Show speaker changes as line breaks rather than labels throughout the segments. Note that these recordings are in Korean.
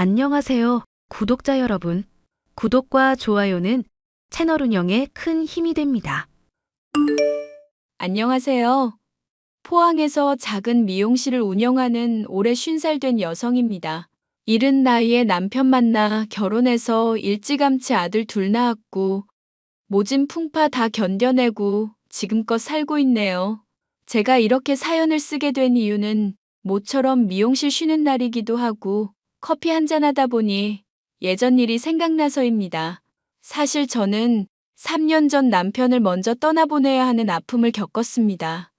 안녕하세요, 구독자 여러분. 구독과 좋아요는 채널 운영에 큰 힘이 됩니다.
안녕하세요. 포항에서 작은 미용실을 운영하는 올해 50살 된 여성입니다. 이른 나이에 남편 만나 결혼해서 일찌감치 아들 둘 낳았고 모진 풍파 다 견뎌내고 지금껏 살고 있네요. 제가 이렇게 사연을 쓰게 된 이유는 모처럼 미용실 쉬는 날이기도 하고 커피 한잔 하다 보니 예전 일이 생각나서입니다. 사실 저는 3년 전 남편을 먼저 떠나보내야 하는 아픔을 겪었습니다.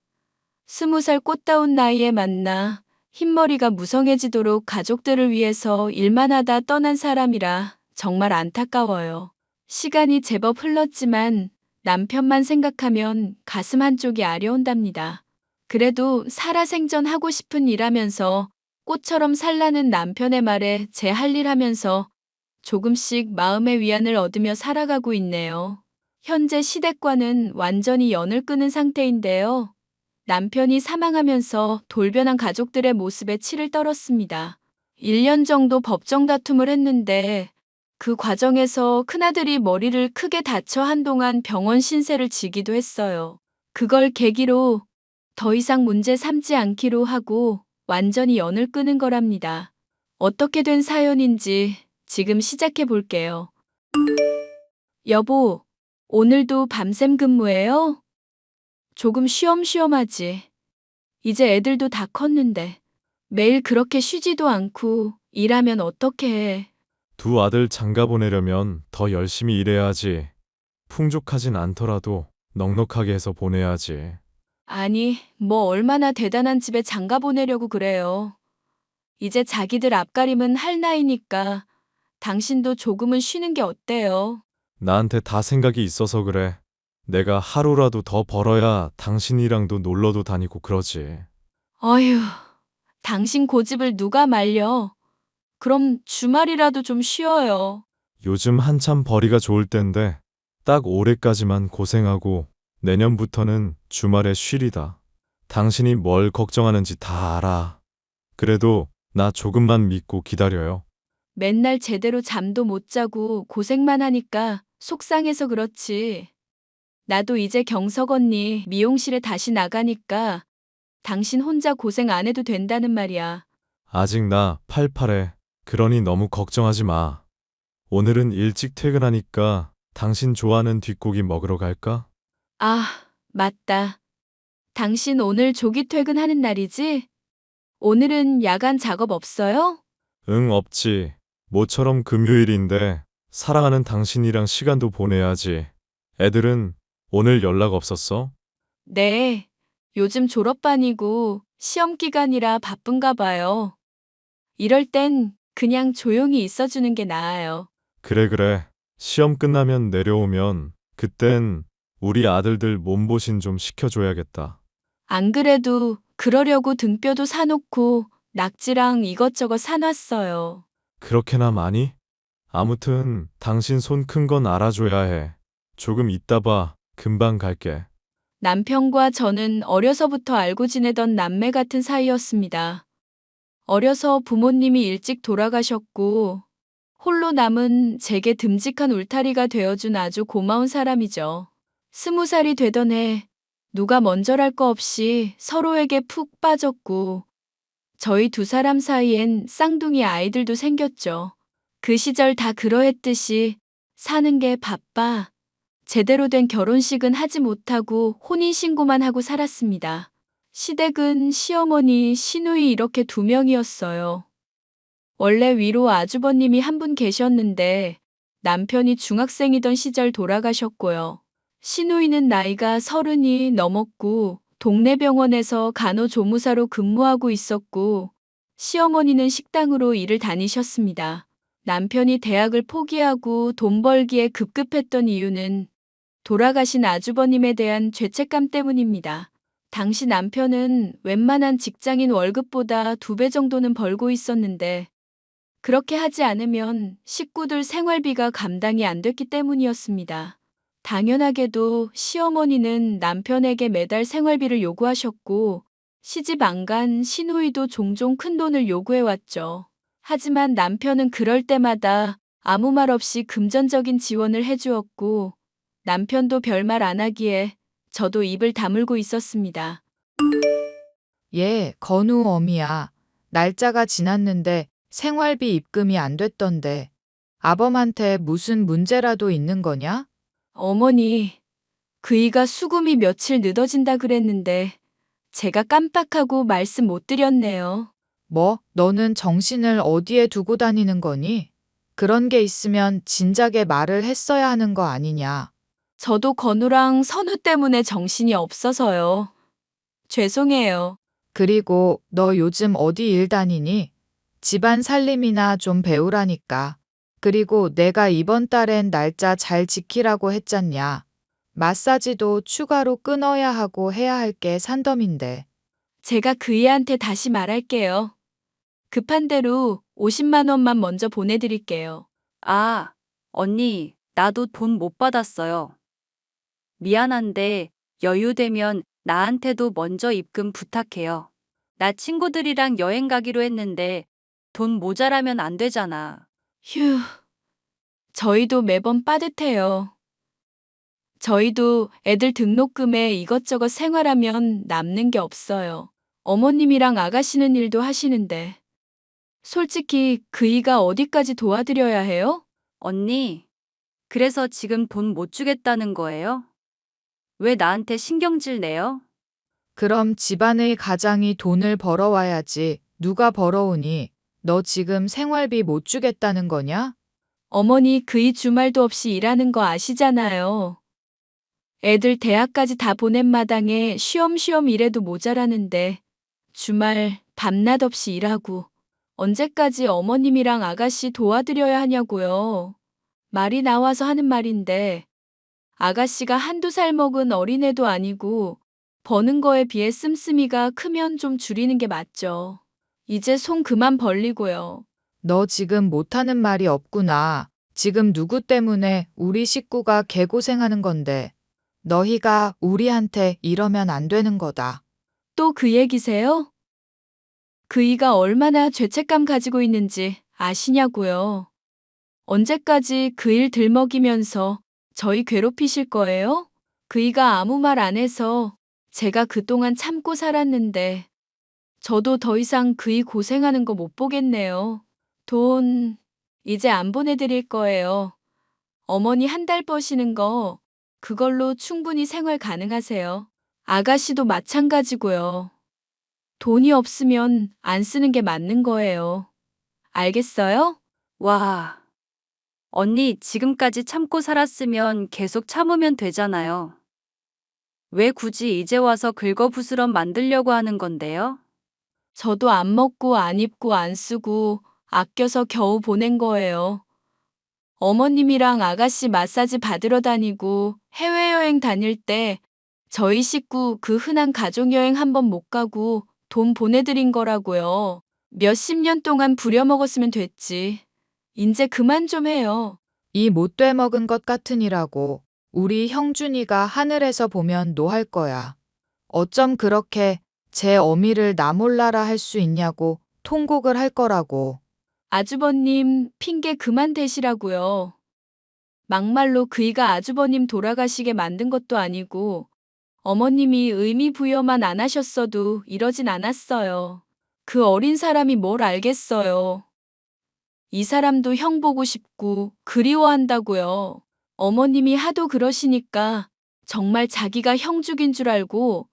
20살 꽃다운 나이에 만나 흰머리가 무성해지도록 가족들을 위해서 일만 하다 떠난 사람이라 정말 안타까워요. 시간이 제법 흘렀지만 남편만 생각하면 가슴 한쪽이 아려온답니다. 그래도 살아생전 하고 싶은 일하면서 꽃처럼 살라는 남편의 말에 제 할 일 하면서 조금씩 마음의 위안을 얻으며 살아가고 있네요. 현재 시댁과는 완전히 연을 끊은 상태인데요. 남편이 사망하면서 돌변한 가족들의 모습에 치를 떨었습니다. 1년 정도 법정 다툼을 했는데 그 과정에서 큰아들이 머리를 크게 다쳐 한동안 병원 신세를 지기도 했어요. 그걸 계기로 더 이상 문제 삼지 않기로 하고 완전히 연을 끊은 거랍니다. 어떻게 된 사연인지 지금 시작해 볼게요. 여보, 오늘도 밤샘 근무해요? 조금 쉬엄쉬엄하지. 이제 애들도 다 컸는데 매일 그렇게 쉬지도 않고 일하면 어떻게 해?
두 아들 장가 보내려면 더 열심히 일해야지. 풍족하진 않더라도 넉넉하게 해서 보내야지.
아니, 뭐 얼마나 대단한 집에 장가 보내려고 그래요. 이제 자기들 앞가림은 할 나이니까 당신도 조금은 쉬는 게 어때요?
나한테 다 생각이 있어서 그래. 내가 하루라도 더 벌어야 당신이랑도 놀러도 다니고 그러지.
어휴, 당신 고집을 누가 말려? 그럼 주말이라도 좀 쉬어요.
요즘 한참 벌이가 좋을 땐데 딱 올해까지만 고생하고 내년부터는 주말에 쉴이다. 당신이 뭘 걱정하는지 다 알아. 그래도 나 조금만 믿고 기다려요.
맨날 제대로 잠도 못 자고 고생만 하니까 속상해서 그렇지. 나도 이제 경석 언니 미용실에 다시 나가니까 당신 혼자 고생 안 해도 된다는 말이야.
아직 나 팔팔해. 그러니 너무 걱정하지 마. 오늘은 일찍 퇴근하니까 당신 좋아하는 뒷고기 먹으러 갈까?
아, 맞다. 당신 오늘 조기 퇴근하는 날이지? 오늘은 야간 작업 없어요?
응, 없지. 모처럼 금요일인데 사랑하는 당신이랑 시간도 보내야지. 애들은 오늘 연락 없었어?
네. 요즘 졸업반이고 시험 기간이라 바쁜가 봐요. 이럴 땐 그냥 조용히 있어주는 게 나아요.
그래. 시험 끝나면 내려오면 그땐 우리 아들들 몸보신 좀 시켜줘야겠다.
안 그래도 그러려고 등뼈도 사놓고 낙지랑 이것저것 사놨어요.
그렇게나 많이? 아무튼 당신 손 큰 건 알아줘야 해. 조금 있다 봐. 금방 갈게.
남편과 저는 어려서부터 알고 지내던 남매 같은 사이였습니다. 어려서 부모님이 일찍 돌아가셨고 홀로 남은 제게 듬직한 울타리가 되어준 아주 고마운 사람이죠. 20살이 되던 해 누가 먼저랄 거 없이 서로에게 푹 빠졌고 저희 두 사람 사이엔 쌍둥이 아이들도 생겼죠. 그 시절 다 그러했듯이 사는 게 바빠 제대로 된 결혼식은 하지 못하고 혼인신고만 하고 살았습니다. 시댁은 시어머니, 시누이 이렇게 두 명이었어요. 원래 위로 아주버님이 한 분 계셨는데 남편이 중학생이던 시절 돌아가셨고요. 시누이는 나이가 30이 넘었고 동네 병원에서 간호조무사로 근무하고 있었고 시어머니는 식당으로 일을 다니셨습니다. 남편이 대학을 포기하고 돈 벌기에 급급했던 이유는 돌아가신 아주버님에 대한 죄책감 때문입니다. 당시 남편은 웬만한 직장인 월급보다 2배 정도는 벌고 있었는데 그렇게 하지 않으면 식구들 생활비가 감당이 안 됐기 때문이었습니다. 당연하게도 시어머니는 남편에게 매달 생활비를 요구하셨고 시집 안 간 시누이도 종종 큰 돈을 요구해왔죠. 하지만 남편은 그럴 때마다 아무 말 없이 금전적인 지원을 해주었고, 남편도 별말 안 하기에 저도 입을 다물고 있었습니다.
얘, 건우 어미야. 날짜가 지났는데 생활비 입금이 안 됐던데. 아범한테 무슨 문제라도 있는 거냐?
어머니, 그이가 수금이 며칠 늦어진다 그랬는데 제가 깜빡하고 말씀 못 드렸네요.
뭐, 너는 정신을 어디에 두고 다니는 거니? 그런 게 있으면 진작에 말을 했어야 하는 거 아니냐?
저도 건우랑 선우 때문에 정신이 없어서요. 죄송해요.
그리고 너 요즘 어디 일 다니니? 집안 살림이나 좀 배우라니까. 그리고 내가 이번 달엔 날짜 잘 지키라고 했잖냐. 마사지도 추가로 끊어야 하고 해야 할 게 산더미인데.
제가 그이한테 다시 말할게요. 급한 대로 50만 원만 먼저 보내드릴게요.
아, 언니, 나도 돈 못 받았어요. 미안한데 여유되면 나한테도 먼저 입금 부탁해요. 나 친구들이랑 여행 가기로 했는데 돈 모자라면 안 되잖아.
휴, 저희도 매번 빠듯해요. 저희도 애들 등록금에 이것저것 생활하면 남는 게 없어요. 어머님이랑 아가씨는 일도 하시는데. 솔직히 그이가 어디까지 도와드려야 해요?
언니, 그래서 지금 돈 못 주겠다는 거예요? 왜 나한테 신경질 내요?
그럼 집안의 가장이 돈을 벌어와야지. 누가 벌어오니? 너 지금 생활비 못 주겠다는 거냐?
어머니 그이 주말도 없이 일하는 거 아시잖아요. 애들 대학까지 다 보낸 마당에 쉬엄쉬엄 일해도 모자라는데 주말 밤낮 없이 일하고 언제까지 어머님이랑 아가씨 도와드려야 하냐고요. 말이 나와서 하는 말인데 아가씨가 한두 살 먹은 어린애도 아니고 버는 거에 비해 씀씀이가 크면 좀 줄이는 게 맞죠. 이제 손 그만 벌리고요.
너 지금 못하는 말이 없구나. 지금 누구 때문에 우리 식구가 개고생하는 건데. 너희가 우리한테 이러면 안 되는 거다.
또 그 얘기세요? 그이가 얼마나 죄책감 가지고 있는지 아시냐고요. 언제까지 그 일 들먹이면서 저희 괴롭히실 거예요? 그이가 아무 말 안 해서 제가 그동안 참고 살았는데 저도 더 이상 그이 고생하는 거 못 보겠네요. 돈 이제 안 보내드릴 거예요. 어머니 한 달 버시는 거 그걸로 충분히 생활 가능하세요. 아가씨도 마찬가지고요. 돈이 없으면 안 쓰는 게 맞는 거예요. 알겠어요?
와, 언니 지금까지 참고 살았으면 계속 참으면 되잖아요. 왜 굳이 이제 와서 긁어부스럼 만들려고 하는 건데요?
저도 안 먹고 안 입고 안 쓰고 아껴서 겨우 보낸 거예요. 어머님이랑 아가씨 마사지 받으러 다니고 해외여행 다닐 때 저희 식구 그 흔한 가족여행 한 번 못 가고 돈 보내드린 거라고요. 몇십 년 동안 부려먹었으면 됐지. 이제 그만 좀 해요.
이 못돼 먹은 것 같으니라고. 우리 형준이가 하늘에서 보면 노할 거야. 어쩜 그렇게 제 어미를 나 몰라라 할 수 있냐고 통곡을 할 거라고.
아주버님 핑계 그만 대시라고요. 막말로 그이가 아주버님 돌아가시게 만든 것도 아니고 어머님이 의미 부여만 안 하셨어도 이러진 않았어요. 그 어린 사람이 뭘 알겠어요. 이 사람도 형 보고 싶고 그리워한다고요. 어머님이 하도 그러시니까 정말 자기가 형 죽인 줄 알고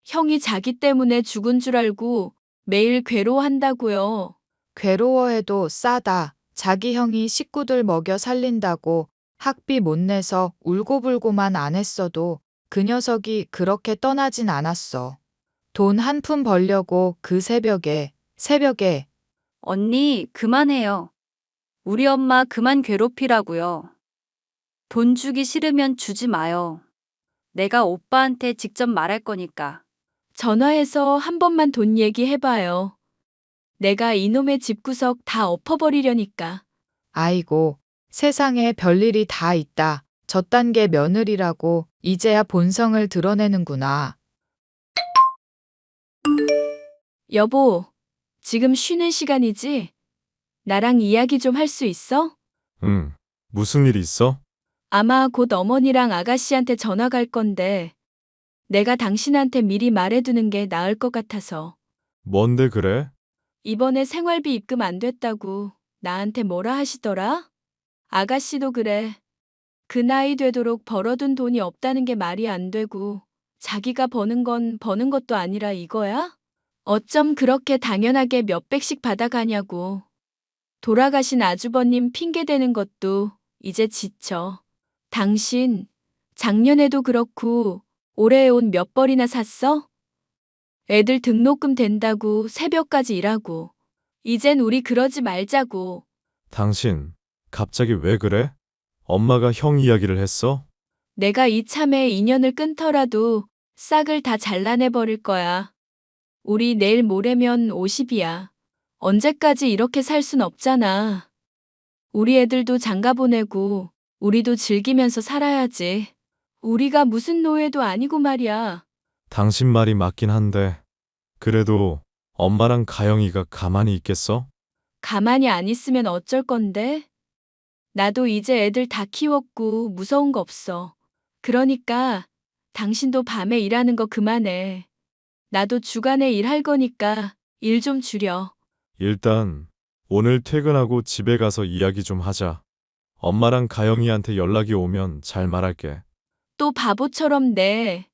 형이 자기 때문에 죽은 줄 알고 매일 괴로워한다고요.
괴로워해도 싸다. 자기 형이 식구들 먹여 살린다고 학비 못 내서 울고불고만 안 했어도 그 녀석이 그렇게 떠나진 않았어. 돈 한 푼 벌려고 그 새벽에
언니, 그만해요. 우리 엄마 그만 괴롭히라고요. 돈 주기 싫으면 주지 마요. 내가 오빠한테 직접 말할 거니까.
전화해서 한 번만 돈 얘기해봐요. 내가 이놈의 집구석 다 엎어버리려니까.
아이고, 세상에 별일이 다 있다. 저딴 게 며느리라고 이제야 본성을 드러내는구나.
여보, 지금 쉬는 시간이지? 나랑 이야기 좀 할 수 있어?
응. 무슨 일 있어?
아마 곧 어머니랑 아가씨한테 전화 갈 건데 내가 당신한테 미리 말해두는 게 나을 것 같아서.
뭔데 그래?
이번에 생활비 입금 안 됐다고 나한테 뭐라 하시더라? 아가씨도 그래. 그 나이 되도록 벌어둔 돈이 없다는 게 말이 안 되고 자기가 버는 건 버는 것도 아니라 이거야? 어쩜 그렇게 당연하게 몇백씩 받아가냐고. 돌아가신 아주버님 핑계대는 것도 이제 지쳐. 당신 작년에도 그렇고 올해 옷 몇 벌이나 샀어? 애들 등록금 댄다고 새벽까지 일하고. 이젠 우리 그러지 말자고.
당신, 갑자기 왜 그래? 엄마가 형 이야기를 했어?
내가 이참에 인연을 끊더라도 싹을 다 잘라내버릴 거야. 우리 내일 모레면 50이야. 언제까지 이렇게 살 순 없잖아. 우리 애들도 장가 보내고 우리도 즐기면서 살아야지. 우리가 무슨 노예도 아니고 말이야.
당신 말이 맞긴 한데, 그래도 엄마랑 가영이가 가만히 있겠어?
가만히 안 있으면 어쩔 건데? 나도 이제 애들 다 키웠고 무서운 거 없어. 그러니까 당신도 밤에 일하는 거 그만해. 나도 주간에 일할 거니까 일 좀 줄여.
일단, 오늘 퇴근하고 집에 가서 이야기 좀 하자. 엄마랑 가영이한테 연락이 오면 잘 말할게.
또 바보처럼 내.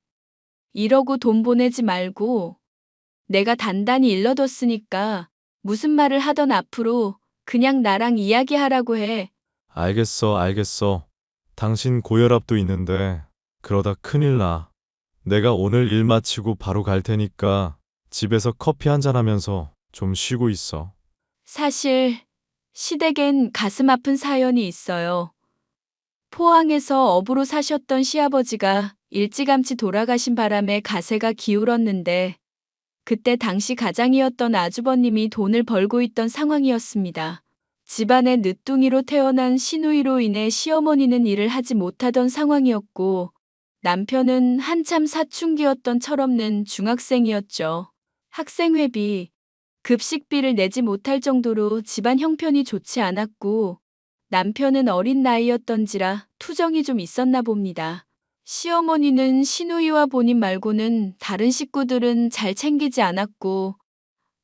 이러고 돈 보내지 말고 내가 단단히 일러뒀으니까 무슨 말을 하던 앞으로 그냥 나랑 이야기하라고 해.
알겠어, 알겠어. 당신 고혈압도 있는데, 그러다 큰일 나. 내가 오늘 일 마치고 바로 갈 테니까 집에서 커피 한잔 하면서 좀 쉬고 있어.
사실 시댁엔 가슴 아픈 사연이 있어요. 포항에서 어부로 사셨던 시아버지가 일찌감치 돌아가신 바람에 가세가 기울었는데 그때 당시 가장이었던 아주버님이 돈을 벌고 있던 상황이었습니다. 집안의 늦둥이로 태어난 시누이로 인해 시어머니는 일을 하지 못하던 상황이었고 남편은 한참 사춘기였던 철없는 중학생이었죠. 학생회비, 급식비를 내지 못할 정도로 집안 형편이 좋지 않았고 남편은 어린 나이였던지라 투정이 좀 있었나 봅니다. 시어머니는 시누이와 본인 말고는 다른 식구들은 잘 챙기지 않았고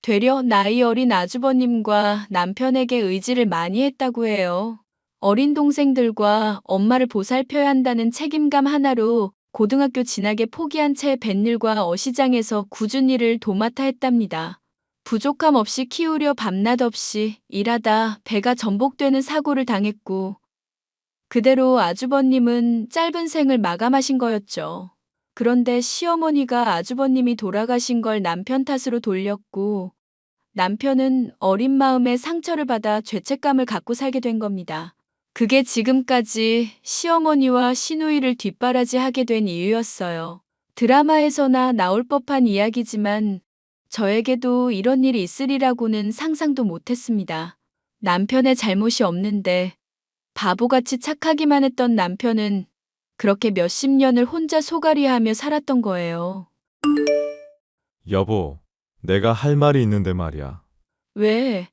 되려 나이 어린 아주버님과 남편에게 의지를 많이 했다고 해요. 어린 동생들과 엄마를 보살펴야 한다는 책임감 하나로 고등학교 진학에 포기한 채 뱃일과 어시장에서 굳은 일을 도맡아 했답니다. 부족함 없이 키우려 밤낮 없이 일하다 배가 전복되는 사고를 당했고 그대로 아주버님은 짧은 생을 마감하신 거였죠. 그런데 시어머니가 아주버님이 돌아가신 걸 남편 탓으로 돌렸고 남편은 어린 마음에 상처를 받아 죄책감을 갖고 살게 된 겁니다. 그게 지금까지 시어머니와 시누이를 뒷바라지하게 된 이유였어요. 드라마에서나 나올 법한 이야기지만 저에게도 이런 일이 있으리라고는 상상도 못했습니다. 남편의 잘못이 없는데 바보같이 착하기만 했던 남편은 그렇게 몇십 년을 혼자 소갈이하며 살았던 거예요.
여보, 내가 할 말이 있는데 말이야.
왜?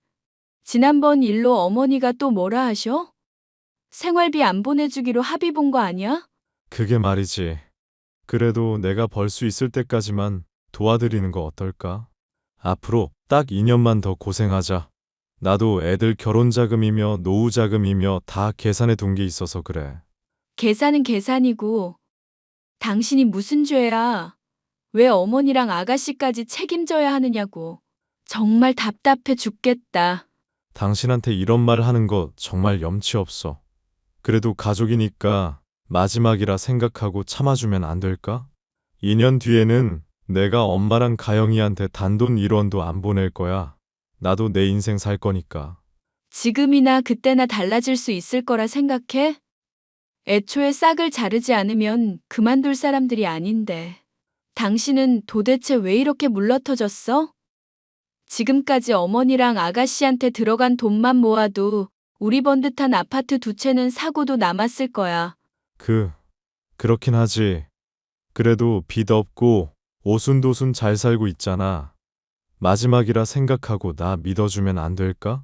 지난번 일로 어머니가 또 뭐라 하셔? 생활비 안 보내주기로 합의 본 거 아니야?
그게 말이지. 그래도 내가 벌 수 있을 때까지만 도와드리는 거 어떨까? 앞으로 딱 2년만 더 고생하자. 나도 애들 결혼 자금이며 노후 자금이며 다 계산해 둔 게 있어서 그래.
계산은 계산이고 당신이 무슨 죄야? 왜 어머니랑 아가씨까지 책임져야 하느냐고. 정말 답답해 죽겠다.
당신한테 이런 말 하는 거 정말 염치 없어. 그래도 가족이니까 마지막이라 생각하고 참아주면 안 될까? 2년 뒤에는 내가 엄마랑 가영이한테 단돈 1원도 안 보낼 거야. 나도 내 인생 살 거니까.
지금이나 그때나 달라질 수 있을 거라 생각해? 애초에 싹을 자르지 않으면 그만둘 사람들이 아닌데. 당신은 도대체 왜 이렇게 물러터졌어? 지금까지 어머니랑 아가씨한테 들어간 돈만 모아도 우리 번 듯한 아파트 2채는 사고도 남았을 거야.
그렇긴 하지. 그래도 빚 없고 오순도순 잘 살고 있잖아. 마지막이라 생각하고 나 믿어주면 안 될까?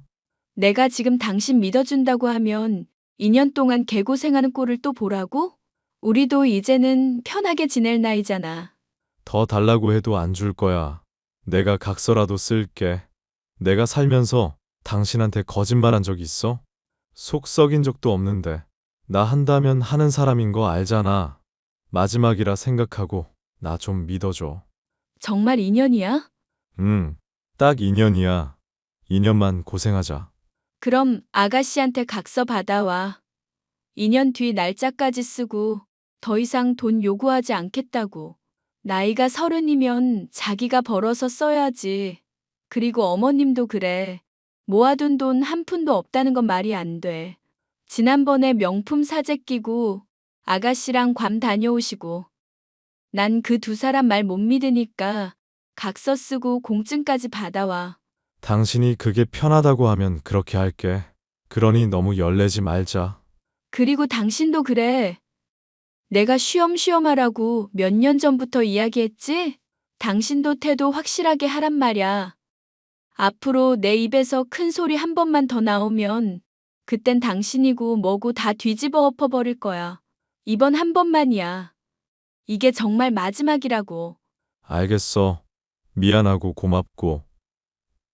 내가 지금 당신 믿어준다고 하면 2년 동안 개고생하는 꼴을 또 보라고? 우리도 이제는 편하게 지낼 나이잖아.
더 달라고 해도 안 줄 거야. 내가 각서라도 쓸게. 내가 살면서 당신한테 거짓말한 적 있어? 속 썩인 적도 없는데. 나 한다면 하는 사람인 거 알잖아. 마지막이라 생각하고 나 좀 믿어줘.
정말 2년이야?
딱 2년이야. 2년만 고생하자.
그럼 아가씨한테 각서 받아와. 2년 뒤 날짜까지 쓰고 더 이상 돈 요구하지 않겠다고. 나이가 30이면 자기가 벌어서 써야지. 그리고 어머님도 그래. 모아둔 돈 한 푼도 없다는 건 말이 안 돼. 지난번에 명품 사재 끼고 아가씨랑 괌 다녀오시고. 난 그 두 사람 말 못 믿으니까 각서 쓰고 공증까지 받아와.
당신이 그게 편하다고 하면 그렇게 할게. 그러니 너무 열내지 말자.
그리고 당신도 그래. 내가 쉬엄쉬엄 하라고 몇 년 전부터 이야기했지? 당신도 태도 확실하게 하란 말야. 앞으로 내 입에서 큰 소리 한 번만 더 나오면 그땐 당신이고 뭐고 다 뒤집어 엎어버릴 거야. 이번 한 번만이야. 이게 정말 마지막이라고.
알겠어. 미안하고 고맙고.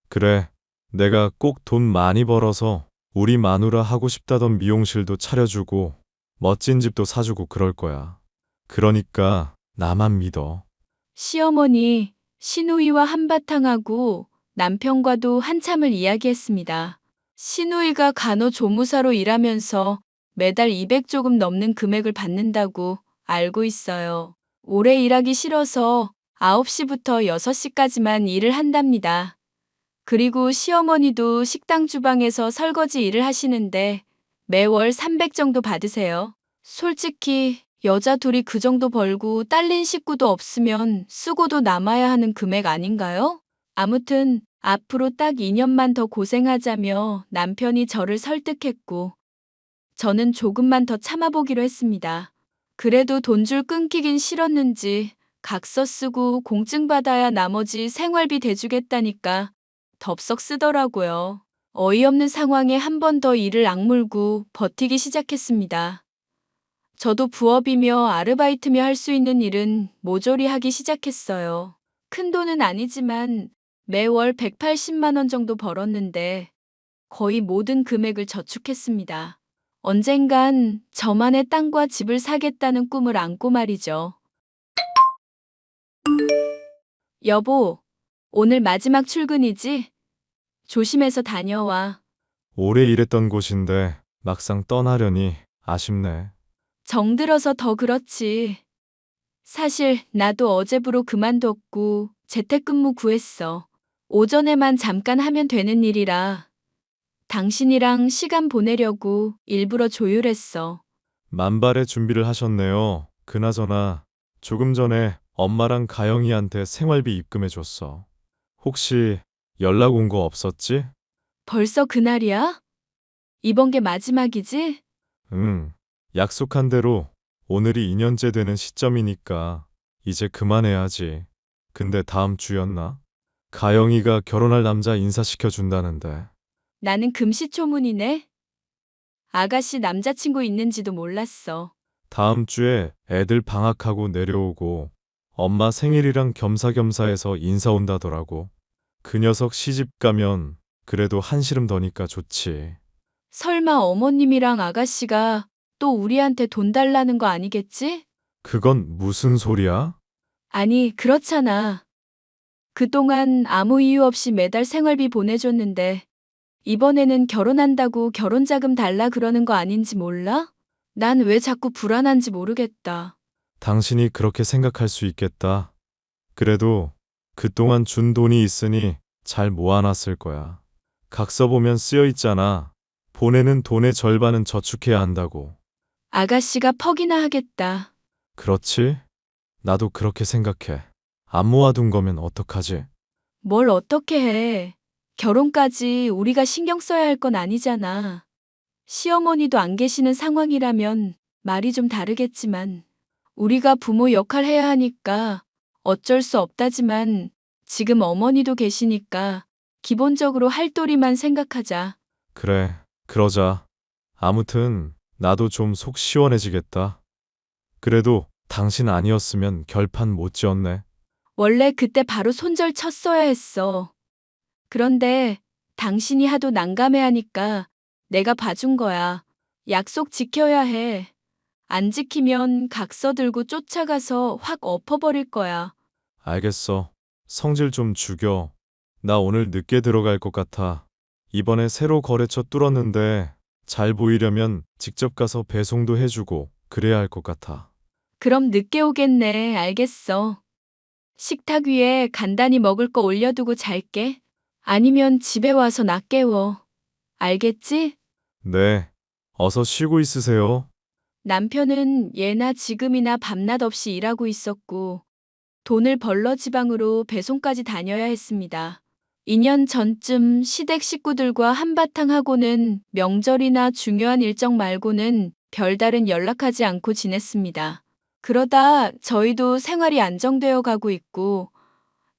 그래, 내가 꼭 돈 많이 벌어서 우리 마누라 하고 싶다던 미용실도 차려주고 멋진 집도 사주고 그럴 거야. 그러니까 나만 믿어.
시어머니, 시누이와 한바탕하고 남편과도 한참을 이야기했습니다. 시누이가 간호조무사로 일하면서 매달 200 조금 넘는 금액을 받는다고 알고 있어요. 오래 일하기 싫어서 9시부터 6시까지만 일을 한답니다. 그리고 시어머니도 식당 주방에서 설거지 일을 하시는데 매월 300 정도 받으세요. 솔직히 여자 둘이 그 정도 벌고 딸린 식구도 없으면 쓰고도 남아야 하는 금액 아닌가요? 아무튼 앞으로 딱 2년만 더 고생하자며 남편이 저를 설득했고 저는 조금만 더 참아보기로 했습니다. 그래도 돈줄 끊기긴 싫었는지 각서 쓰고 공증 받아야 나머지 생활비 대주겠다니까 덥석 쓰더라고요. 어이없는 상황에 한 번 더 이를 악물고 버티기 시작했습니다. 저도 부업이며 아르바이트며 할 수 있는 일은 모조리 하기 시작했어요. 큰 돈은 아니지만 매월 180만 원 정도 벌었는데 거의 모든 금액을 저축했습니다. 언젠간 저만의 땅과 집을 사겠다는 꿈을 안고 말이죠. 여보, 오늘 마지막 출근이지? 조심해서 다녀와.
오래 일했던 곳인데 막상 떠나려니 아쉽네.
정들어서 더 그렇지. 사실 나도 어제부로 그만뒀고 재택근무 구했어. 오전에만 잠깐 하면 되는 일이라 당신이랑 시간 보내려고 일부러 조율했어.
만발의 준비를 하셨네요. 그나저나 조금 전에 엄마랑 가영이한테 생활비 입금해줬어. 혹시 연락 온 거 없었지?
벌써 그날이야? 이번 게 마지막이지?
응. 약속한 대로 오늘이 2년째 되는 시점이니까 이제 그만해야지. 근데 다음 주였나? 가영이가 결혼할 남자 인사시켜 준다는데.
나는 금시초문이네. 아가씨 남자친구 있는지도 몰랐어.
다음 주에 애들 방학하고 내려오고 엄마 생일이랑 겸사겸사해서 인사 온다더라고. 그 녀석 시집 가면 그래도 한시름 더니까 좋지.
설마 어머님이랑 아가씨가 또 우리한테 돈 달라는 거 아니겠지?
그건 무슨 소리야?
아니, 그렇잖아. 그동안 아무 이유 없이 매달 생활비 보내줬는데 이번에는 결혼한다고 결혼자금 달라 그러는 거 아닌지 몰라? 난 왜 자꾸 불안한지 모르겠다.
당신이 그렇게 생각할 수 있겠다. 그래도 그동안 준 돈이 있으니 잘 모아놨을 거야. 각서 보면 쓰여 있잖아. 보내는 돈의 절반은 저축해야 한다고.
아가씨가 퍽이나 하겠다.
그렇지? 나도 그렇게 생각해. 안 모아둔 거면 어떡하지?
뭘 어떻게 해. 결혼까지 우리가 신경 써야 할 건 아니잖아. 시어머니도 안 계시는 상황이라면 말이 좀 다르겠지만 우리가 부모 역할 해야 하니까 어쩔 수 없다지만 지금 어머니도 계시니까 기본적으로 할 도리만 생각하자.
그래, 그러자. 아무튼 나도 좀 속 시원해지겠다. 그래도 당신 아니었으면 결판 못 지었네.
원래 그때 바로 손절 쳤어야 했어. 그런데 당신이 하도 난감해하니까 내가 봐준 거야. 약속 지켜야 해. 안 지키면 각서 들고 쫓아가서 확 엎어버릴 거야.
알겠어. 성질 좀 죽여. 나 오늘 늦게 들어갈 것 같아. 이번에 새로 거래처 뚫었는데 잘 보이려면 직접 가서 배송도 해주고 그래야 할 것 같아.
그럼 늦게 오겠네. 알겠어. 식탁 위에 간단히 먹을 거 올려두고 잘게. 아니면 집에 와서 나 깨워. 알겠지?
네. 어서 쉬고 있으세요.
남편은 예나 지금이나 밤낮 없이 일하고 있었고, 돈을 벌러 지방으로 배송까지 다녀야 했습니다. 2년 전쯤 시댁 식구들과 한바탕 하고는 명절이나 중요한 일정 말고는 별다른 연락하지 않고 지냈습니다. 그러다 저희도 생활이 안정되어 가고 있고,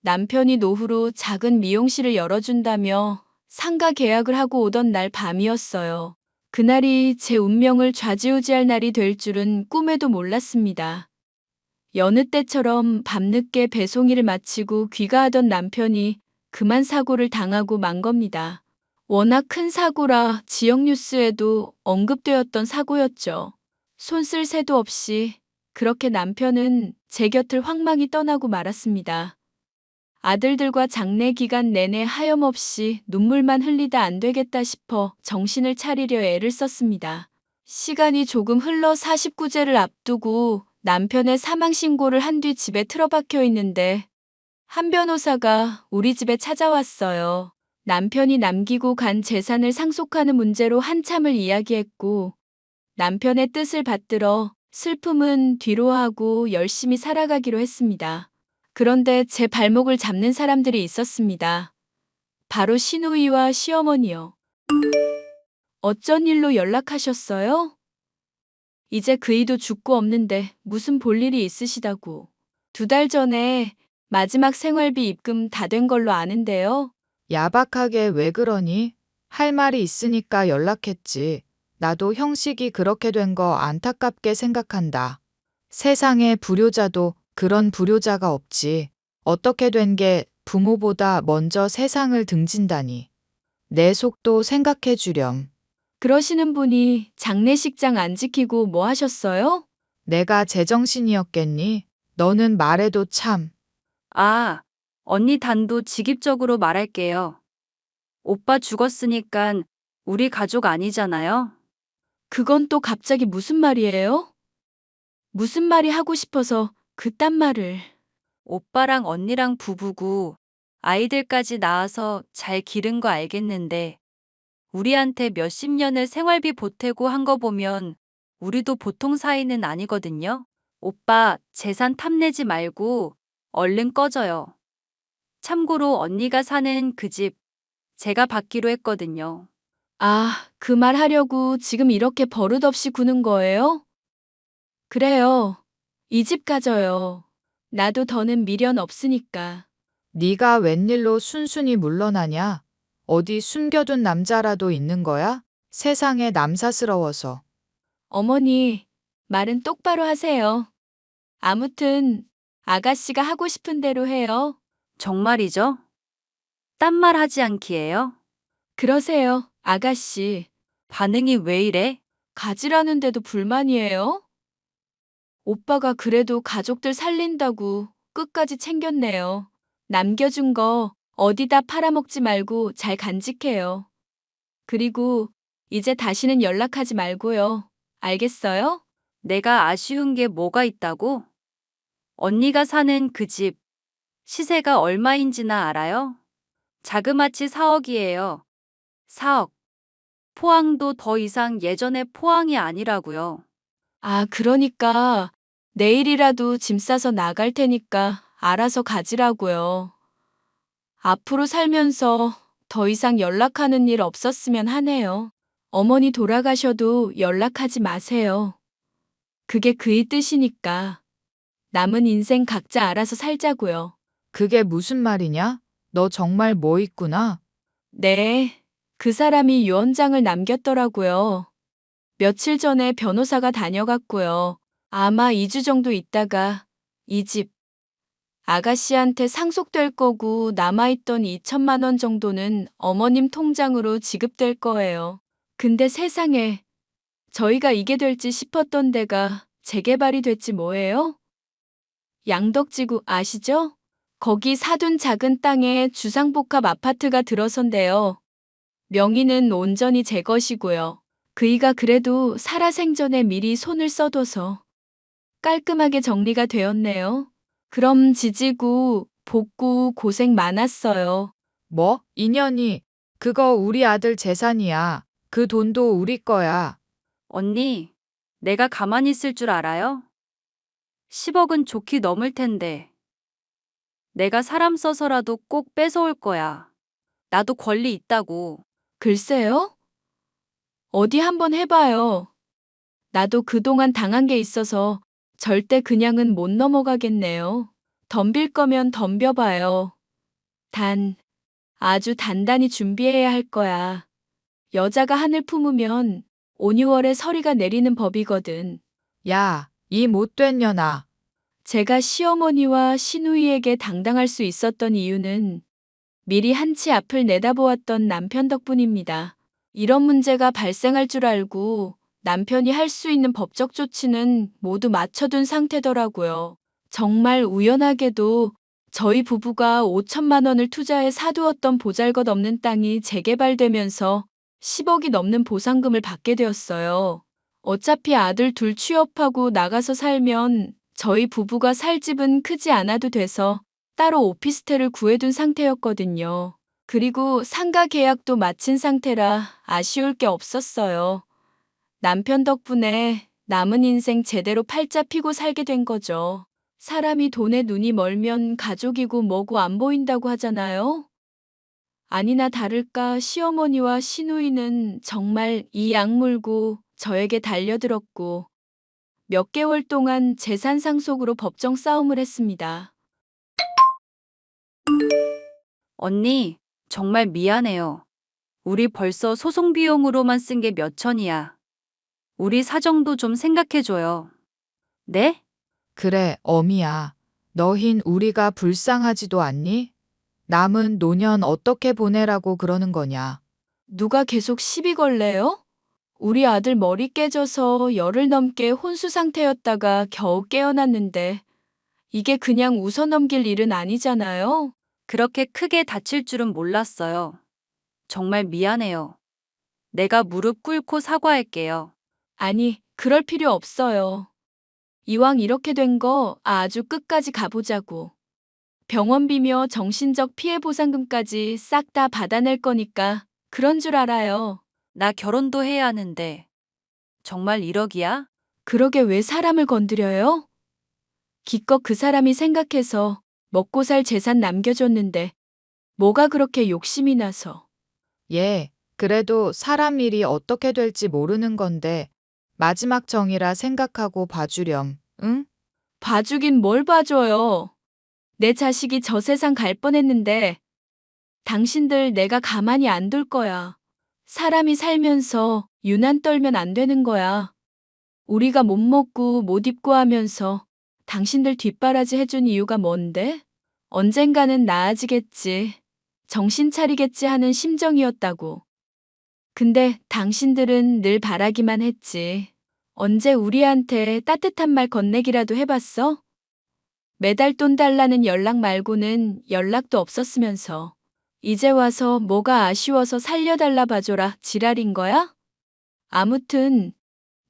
남편이 노후로 작은 미용실을 열어준다며 상가 계약을 하고 오던 날 밤이었어요. 그날이 제 운명을 좌지우지할 날이 될 줄은 꿈에도 몰랐습니다. 여느 때처럼 밤늦게 배송일을 마치고 귀가하던 남편이 그만 사고를 당하고 만 겁니다. 워낙 큰 사고라 지역 뉴스에도 언급되었던 사고였죠. 손 쓸 새도 없이 그렇게 남편은 제 곁을 황망히 떠나고 말았습니다. 아들들과 장례 기간 내내 하염없이 눈물만 흘리다 안 되겠다 싶어 정신을 차리려 애를 썼습니다. 시간이 조금 흘러 49제를 앞두고 남편의 사망 신고를 한 뒤 집에 틀어박혀 있는데 한 변호사가 우리 집에 찾아왔어요. 남편이 남기고 간 재산을 상속하는 문제로 한참을 이야기했고 남편의 뜻을 받들어 슬픔은 뒤로 하고 열심히 살아가기로 했습니다. 그런데 제 발목을 잡는 사람들이 있었습니다. 바로 시누이와 시어머니요. 어쩐 일로 연락하셨어요? 이제 그이도 죽고 없는데 무슨 볼 일이 있으시다고. 2달 전에 마지막 생활비 입금 다 된 걸로 아는데요.
야박하게 왜 그러니? 할 말이 있으니까 연락했지. 나도 형식이 그렇게 된 거 안타깝게 생각한다. 세상에 불효자도 그런 불효자가 없지. 어떻게 된 게 부모보다 먼저 세상을 등진다니. 내 속도 생각해 주렴.
그러시는 분이 장례식장 안 지키고 뭐 하셨어요?
내가 제정신이었겠니? 너는 말해도 참.
아, 언니 단도직입적으로 말할게요. 오빠 죽었으니깐 우리 가족 아니잖아요?
그건 또 갑자기 무슨 말이에요? 무슨 말이 하고 싶어서 그딴 말을.
오빠랑 언니랑 부부고 아이들까지 낳아서 잘 기른 거 알겠는데 우리한테 몇십 년을 생활비 보태고 한 거 보면 우리도 보통 사이는 아니거든요. 오빠 재산 탐내지 말고 얼른 꺼져요. 참고로 언니가 사는 그 집 제가 받기로 했거든요.
아, 그 말 하려고 지금 이렇게 버릇없이 구는 거예요? 그래요. 이 집 가져요. 나도 더는 미련 없으니까.
네가 웬일로 순순히 물러나냐? 어디 숨겨둔 남자라도 있는 거야? 세상에 남사스러워서.
어머니, 말은 똑바로 하세요. 아무튼 아가씨가 하고 싶은 대로 해요.
정말이죠? 딴 말 하지 않기에요?
그러세요, 아가씨.
반응이 왜 이래?
가지라는데도 불만이에요? 오빠가 그래도 가족들 살린다고 끝까지 챙겼네요. 남겨준 거 어디다 팔아먹지 말고 잘 간직해요. 그리고 이제 다시는 연락하지 말고요. 알겠어요?
내가 아쉬운 게 뭐가 있다고? 언니가 사는 그 집 시세가 얼마인지나 알아요? 자그마치 4억이에요. 4억. 포항도 더 이상 예전의 포항이 아니라고요.
아, 그러니까 내일이라도 짐 싸서 나갈 테니까 알아서 가지라고요. 앞으로 살면서 더 이상 연락하는 일 없었으면 하네요. 어머니 돌아가셔도 연락하지 마세요. 그게 그의 뜻이니까. 남은 인생 각자 알아서 살자고요.
그게 무슨 말이냐? 너 정말 뭐 있구나?
네, 그 사람이 유언장을 남겼더라고요. 며칠 전에 변호사가 다녀갔고요. 아마 2주 정도 있다가 이 집 아가씨한테 상속될 거고 남아있던 2천만 원 정도는 어머님 통장으로 지급될 거예요. 근데 세상에 저희가 이게 될지 싶었던 데가 재개발이 됐지 뭐예요? 양덕지구 아시죠? 거기 사둔 작은 땅에 주상복합 아파트가 들어선대요. 명의는 온전히 제 것이고요. 그이가 그래도 살아생전에 미리 손을 써둬서 깔끔하게 정리가 되었네요. 그럼 지지구, 복구 고생 많았어요.
뭐? 인연이. 그거 우리 아들 재산이야. 그 돈도 우리 거야.
언니, 내가 가만히 있을 줄 알아요? 10억은 좋게 넘을 텐데. 내가 사람 써서라도 꼭 뺏어올 거야. 나도 권리 있다고.
글쎄요? 어디 한번 해봐요. 나도 그동안 당한 게 있어서 절대 그냥은 못 넘어가겠네요. 덤빌 거면 덤벼봐요. 단, 아주 단단히 준비해야 할 거야. 여자가 한을 품으면 5, 6월에 서리가 내리는 법이거든.
야, 이 못된 년아.
제가 시어머니와 시누이에게 당당할 수 있었던 이유는 미리 한치 앞을 내다보았던 남편 덕분입니다. 이런 문제가 발생할 줄 알고 남편이 할 수 있는 법적 조치는 모두 맞춰둔 상태더라고요. 정말 우연하게도 저희 부부가 5천만 원을 투자해 사두었던 보잘것없는 땅이 재개발되면서 10억이 넘는 보상금을 받게 되었어요. 어차피 아들 둘 취업하고 나가서 살면 저희 부부가 살 집은 크지 않아도 돼서 따로 오피스텔을 구해둔 상태였거든요. 그리고 상가 계약도 마친 상태라 아쉬울 게 없었어요. 남편 덕분에 남은 인생 제대로 팔자 피고 살게 된 거죠. 사람이 돈에 눈이 멀면 가족이고 뭐고 안 보인다고 하잖아요. 아니나 다를까 시어머니와 시누이는 정말 이 악물고 저에게 달려들었고 몇 개월 동안 재산 상속으로 법정 싸움을 했습니다.
언니, 정말 미안해요. 우리 벌써 소송 비용으로만 쓴 게 몇 천이야. 우리 사정도 좀 생각해줘요. 네?
그래, 어미야. 너흰 우리가 불쌍하지도 않니? 남은 노년 어떻게 보내라고 그러는 거냐?
누가 계속 시비 걸래요? 우리 아들 머리 깨져서 열흘 넘게 혼수 상태였다가 겨우 깨어났는데 이게 그냥 웃어 넘길 일은 아니잖아요.
그렇게 크게 다칠 줄은 몰랐어요. 정말 미안해요. 내가 무릎 꿇고 사과할게요.
아니, 그럴 필요 없어요. 이왕 이렇게 된 거 아주 끝까지 가보자고. 병원비며 정신적 피해 보상금까지 싹 다 받아낼 거니까 그런 줄 알아요.
나 결혼도 해야 하는데. 정말 1억이야?
그러게 왜 사람을 건드려요? 기껏 그 사람이 생각해서 먹고 살 재산 남겨줬는데 뭐가 그렇게 욕심이 나서.
예, 그래도 사람 일이 어떻게 될지 모르는 건데 마지막 정이라 생각하고 봐주렴, 응?
봐주긴 뭘 봐줘요. 내 자식이 저 세상 갈 뻔했는데 당신들 내가 가만히 안 둘 거야. 사람이 살면서 유난 떨면 안 되는 거야. 우리가 못 먹고 못 입고 하면서 당신들 뒷바라지 해준 이유가 뭔데? 언젠가는 나아지겠지. 정신 차리겠지 하는 심정이었다고. 근데 당신들은 늘 바라기만 했지. 언제 우리한테 따뜻한 말 건네기라도 해봤어? 매달 돈 달라는 연락 말고는 연락도 없었으면서. 이제 와서 뭐가 아쉬워서 살려달라 봐줘라 지랄인 거야? 아무튼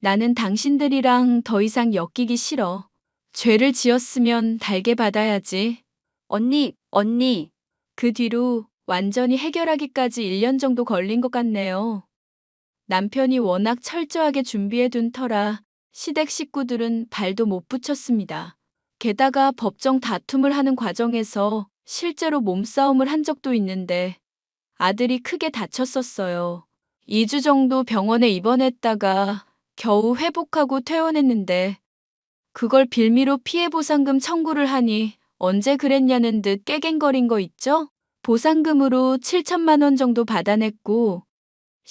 나는 당신들이랑 더 이상 엮이기 싫어. 죄를 지었으면 달게 받아야지.
언니.
그 뒤로 완전히 해결하기까지 1년 정도 걸린 것 같네요. 남편이 워낙 철저하게 준비해둔 터라 시댁 식구들은 발도 못 붙였습니다. 게다가 법정 다툼을 하는 과정에서 실제로 몸싸움을 한 적도 있는데 아들이 크게 다쳤었어요. 2주 정도 병원에 입원했다가 겨우 회복하고 퇴원했는데 그걸 빌미로 피해보상금 청구를 하니 언제 그랬냐는 듯 깨갱거린 거 있죠? 보상금으로 7천만 원 정도 받아냈고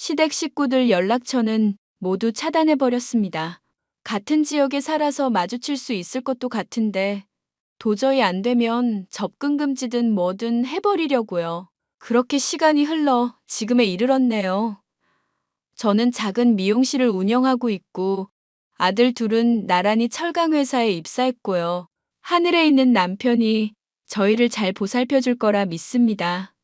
시댁 식구들 연락처는 모두 차단해버렸습니다. 같은 지역에 살아서 마주칠 수 있을 것도 같은데 도저히 안 되면 접근 금지든 뭐든 해버리려고요. 그렇게 시간이 흘러 지금에 이르렀네요. 저는 작은 미용실을 운영하고 있고 아들 둘은 나란히 철강회사에 입사했고요. 하늘에 있는 남편이 저희를 잘 보살펴 줄 거라 믿습니다.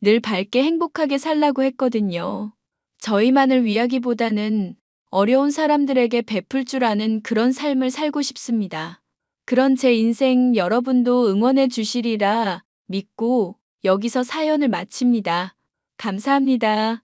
늘 밝게 행복하게 살라고 했거든요. 저희만을 위하기보다는 어려운 사람들에게 베풀 줄 아는 그런 삶을 살고 싶습니다. 그런 제 인생 여러분도 응원해 주시리라 믿고 여기서 사연을 마칩니다. 감사합니다.